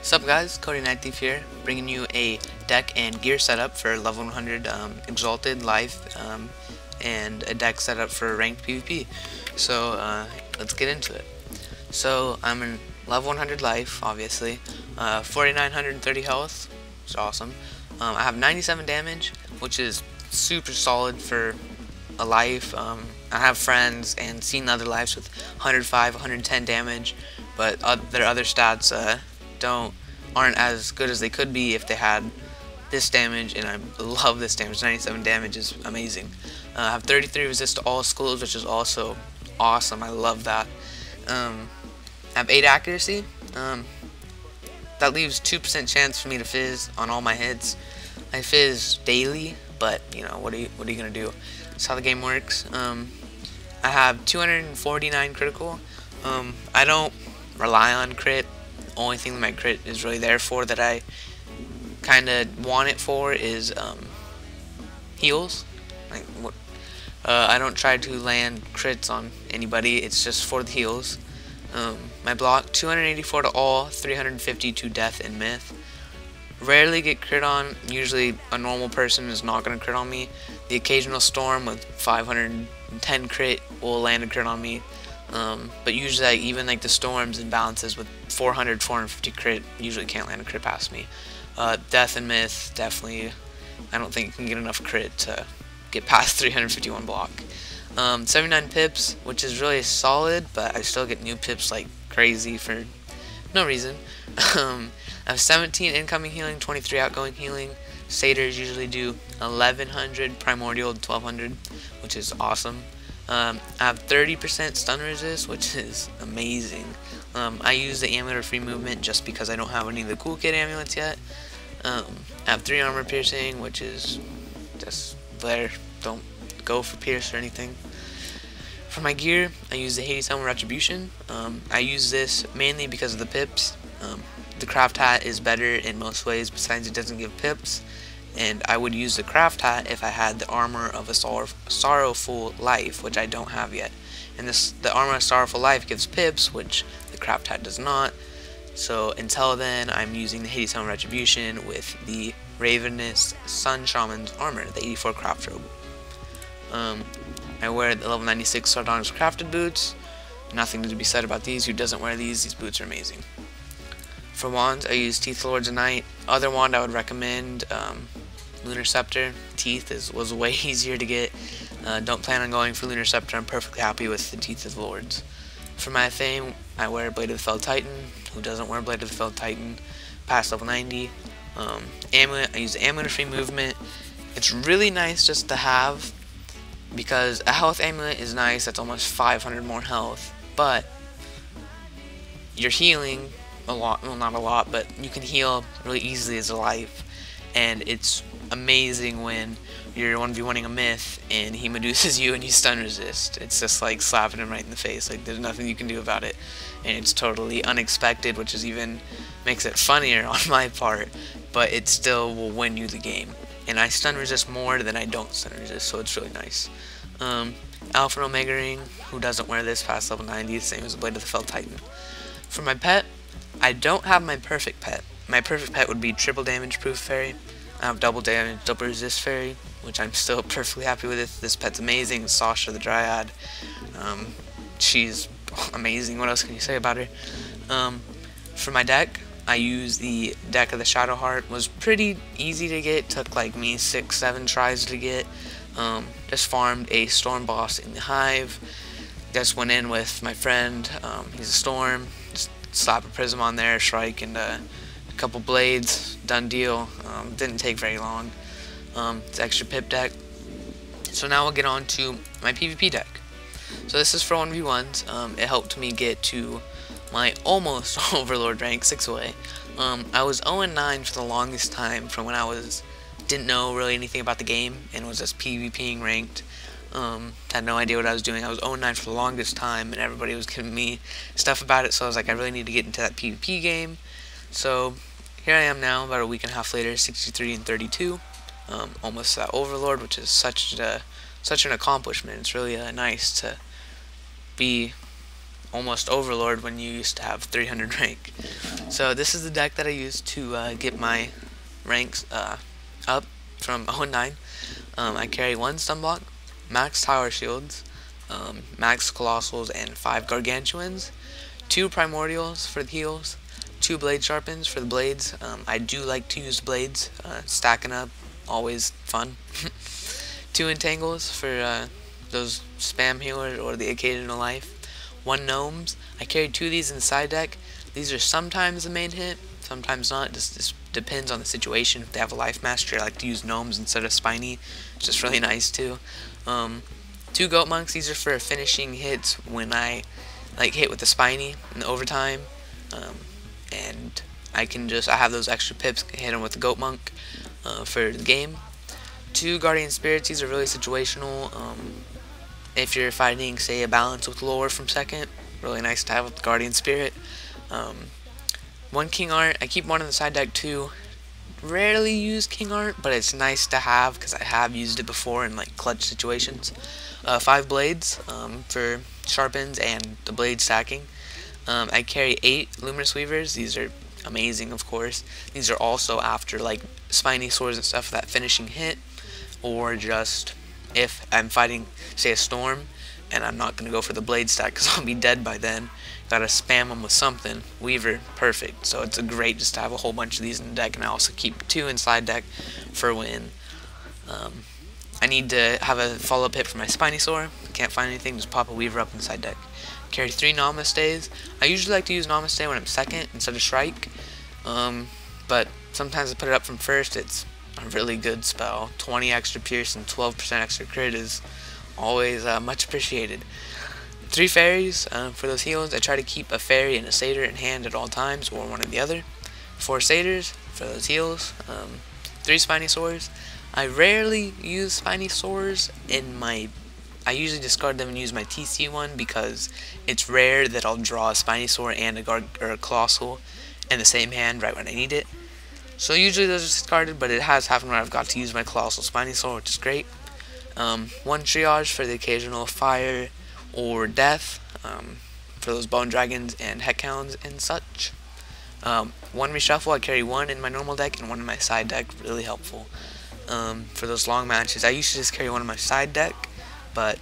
What's up guys, Cody NightThief here, bringing you a deck and gear setup for level 100 Exalted Life and a deck setup for ranked PvP. So let's get into it. So I'm in level 100 Life, obviously, 4,930 health, which is awesome. I have 97 damage, which is super solid for a life. I have friends and seen other lives with 105, 110 damage, but their other stats aren't as good as they could be if they had this damage, and I love this damage. 97 damage is amazing. I have 33 resist to all schools, which is also awesome. I love that. I have 8 accuracy. That leaves 2% chance for me to fizz on all my hits. I fizz daily, but you know, what are you gonna do? That's how the game works. I have 249 critical. I don't rely on crit. The only thing that my crit is really there for, that I kind of want it for, is heals. Like I don't try to land crits on anybody. It's just for the heals. My block 284 to all, 350 to death and myth. Rarely get crit on. Usually a normal person is not going to crit on me. The occasional storm with 510 crit will land a crit on me. But usually even like the storms and balances with 400, 450 crit usually can't land a crit past me. Death and myth, definitely, I don't think you can get enough crit to get past 351 block. 79 pips, which is really solid, but I still get new pips like crazy for no reason. I have 17 incoming healing, 23 outgoing healing. Satyrs usually do 1100, primordial 1200, which is awesome. I have 30% stun resist, which is amazing. I use the amulet free movement just because I don't have any of the cool kid amulets yet. I have 3 armor piercing, which is just there. Don't go for pierce or anything. For my gear, I use the Hades Helm Retribution. I use this mainly because of the pips. The craft hat is better in most ways, besides it doesn't give pips. And I would use the craft hat if I had the armor of a sorrowful life, which I don't have yet. And the armor of sorrowful life gives pips, which the craft hat does not. So until then, I'm using the Hades Helm Retribution with the Ravenous Sun Shaman's armor, the 84 craft robe. I wear the level 96 Sardonyx crafted boots. Nothing to be said about these. Who doesn't wear these? These boots are amazing. For wands, I use Teeth of Lords of Night. Other wand I would recommend, Lunar Scepter. Teeth was way easier to get. Don't plan on going for Lunar Scepter. I'm perfectly happy with the Teeth of the Lords. For my fame, I wear Blade of the Felled Titan. Who doesn't wear Blade of the Felled Titan? Past level 90. Amulet, I use the amulet free movement. It's really nice just to have, because a health amulet is nice. That's almost 500 more health. But you're healing a lot, well, not a lot, but you can heal really easily as a life, and it's amazing when you're 1v1ing a myth and he Medusa's you and you stun resist. It's just like slapping him right in the face. Like, there's nothing you can do about it, and it's totally unexpected, which is even makes it funnier on my part, but it still will win you the game. And I stun resist more than I don't stun resist, so it's really nice. Alpha and Omega Ring, who doesn't wear this past level 90, same as the Blade of the Felled Titan. For my pet, I don't have my perfect pet. My perfect pet would be triple damage proof fairy. I have double damage, double resist fairy, which I'm still perfectly happy with. This pet's amazing. Sasha the Dryad. She's amazing. What else can you say about her? For my deck, I use the deck of the Shadowheart. Was pretty easy to get. Took like me 6-7 tries to get. Just farmed a storm boss in the hive. Just went in with my friend. He's a storm. Just slap a prism on there, strike, and a couple blades. Done deal. Didn't take very long. It's extra pip deck. So now we'll get on to my PvP deck. So this is for 1v1s. It helped me get to my almost Overlord rank, 6 away. I was 0-9 for the longest time, from when I didn't know really anything about the game and was just PvPing ranked. Had no idea what I was doing. I was 0-9 for the longest time, and everybody was giving me stuff about it, so I was like, I really need to get into that PvP game. So here I am now, about a week and a half later, 63 and 32. Almost that Overlord, which is such an accomplishment. It's really nice to be almost overlord when you used to have 300 rank. So this is the deck that I use to get my ranks up from 0 to 9. I carry 1 stun block, max tower shields, max colossals, and 5 gargantuans, 2 primordials for the heals, 2 blade sharpens for the blades. I do like to use blades, stacking up, always fun. 2 entangles for those spam healers or the occasional life. 1 gnomes. I carry 2 of these in the side deck. These are sometimes the main hit, sometimes not. This depends on the situation. If they have a life mastery, I like to use gnomes instead of spiny. It's just really nice too. 2 goat monks. These are for finishing hits when I like hit with the spiny in the overtime, and I have those extra pips, hit them with the goat monk for the game. 2 guardian spirits. These are really situational. If you're fighting, say, a balance with lore from second, really nice to have with the guardian spirit. 1 king art. I keep 1 in the side deck too. Rarely use king art, but it's nice to have because I have used it before in like clutch situations. 5 blades for sharpens and the blade stacking. I carry 8 luminous weavers. These are amazing, of course. These are also after like spiny swords and stuff, that finishing hit, or just if I'm fighting, say, a storm and I'm not going to go for the blade stack because I'll be dead by then. Gotta spam them with something. Weaver, perfect. So it's great just to have a whole bunch of these in the deck, and I also keep 2 inside deck for when I need to have a follow-up hit for my spiny sword. Can't find anything, just pop a weaver up inside deck. Carry 3 Namastes. I usually like to use Namaste when I'm second instead of Shrike, but sometimes I put it up from first. It's a really good spell. 20 extra pierce and 12% extra crit is always much appreciated. 3 fairies for those heals. I try to keep a fairy and a satyr in hand at all times, or one or the other. 4 satyrs for those heals. 3 spiny swords. I rarely use spiny swords in my... I usually discard them and use my TC one because it's rare that I'll draw a spiny sword and a colossal in the same hand right when I need it. So usually those are discarded, but it has happened where I've got to use my colossal spiny sword, which is great. 1 triage for the occasional fire or death, for those bone dragons and heckhounds and such. 1 reshuffle. I carry 1 in my normal deck and 1 in my side deck, really helpful for those long matches. I used to just carry 1 in my side deck, but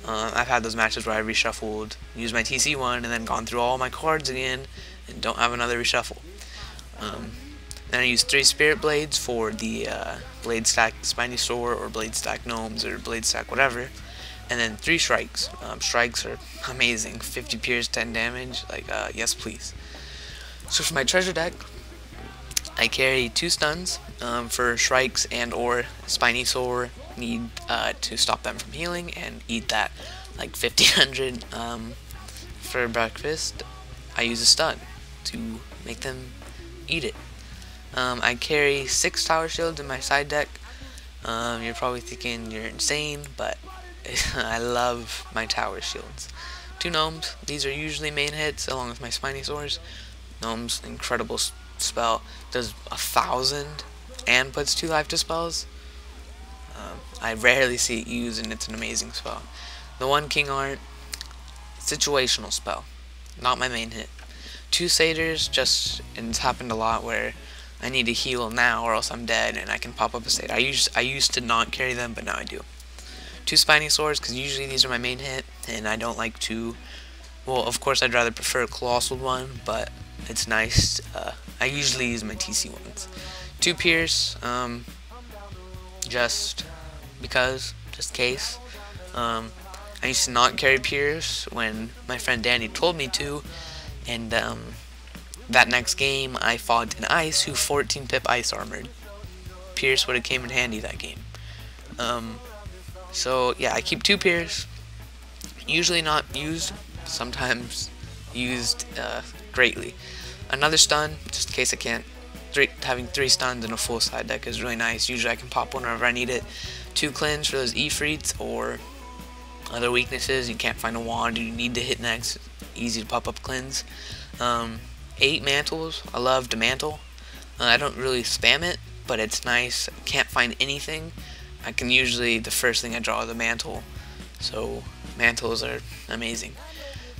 I've had those matches where I reshuffled, used my TC1, and then gone through all my cards again and don't have another reshuffle. Then I use 3 spirit blades for the blade stack spiny sword, or blade stack gnomes, or blade stack whatever. And then 3 strikes. Strikes are amazing. 50 pierce, 10 damage. Like, yes please. So for my treasure deck, I carry 2 stuns for strikes and or spiny sword. Need to stop them from healing and eat that like 1500 for breakfast. I use a stun to make them eat it. I carry 6 tower shields in my side deck. You're probably thinking you're insane, but I love my tower shields. 2 gnomes. These are usually main hits along with my spiny swords. Gnomes, incredible spell. Does 1000 and puts 2 life to spells. I rarely see it used, and it's an amazing spell. The 1 king art, situational spell, not my main hit. 2 satyrs, and it's happened a lot where I need to heal now or else I'm dead and I can pop up a satyr. I used to not carry them, but now I do. 2 spiny swords, because usually these are my main hit, and I don't like to... Well, of course I'd rather prefer a colossal one, but it's nice. I usually use my TC ones. 2 pierce, just because, just in case. I used to not carry pierce when my friend Danny told me to, and that next game I fought an ice who 14 pip ice armored. Pierce would have came in handy that game. So yeah, I keep 2 pierce. Usually not used, sometimes used greatly. Another stun, just in case I can't. Having 3 stuns in a full side deck is really nice. Usually I can pop one whenever I need it. 2 cleanse for those Ifrits or other weaknesses. You can't find a wand, you need to hit next. Easy to pop up cleanse. 8 mantles. I love to mantle. I don't really spam it, but it's nice. Can't find anything. I can usually, the first thing I draw is a mantle. So mantles are amazing.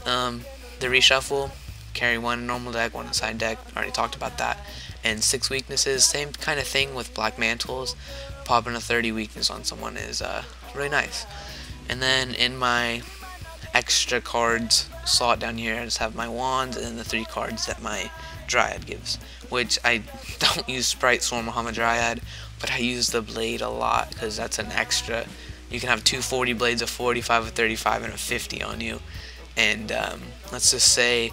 The reshuffle, carry one normal deck, one side deck, already talked about that. And 6 weaknesses, same kind of thing with Black Mantles. Popping a 30 weakness on someone is really nice. And then in my extra cards slot down here, I just have my wands and then the 3 cards that my Dryad gives, which I don't use Sprite Storm Muhammad Dryad, but I use the blade a lot because that's an extra. You can have 2 40 blades, a 45, a 35, and a 50 on you. And let's just say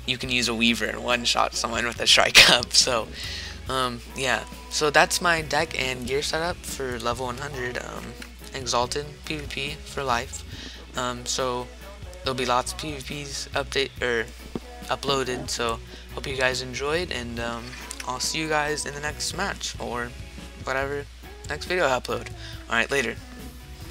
you can use a Weaver and one-shot someone with a Strike Up. So yeah, so that's my deck and gear setup for level 100 Exalted PvP for life. So there'll be lots of PvPs uploaded. So hope you guys enjoyed, and I'll see you guys in the next match or whatever next video I upload. Alright, later.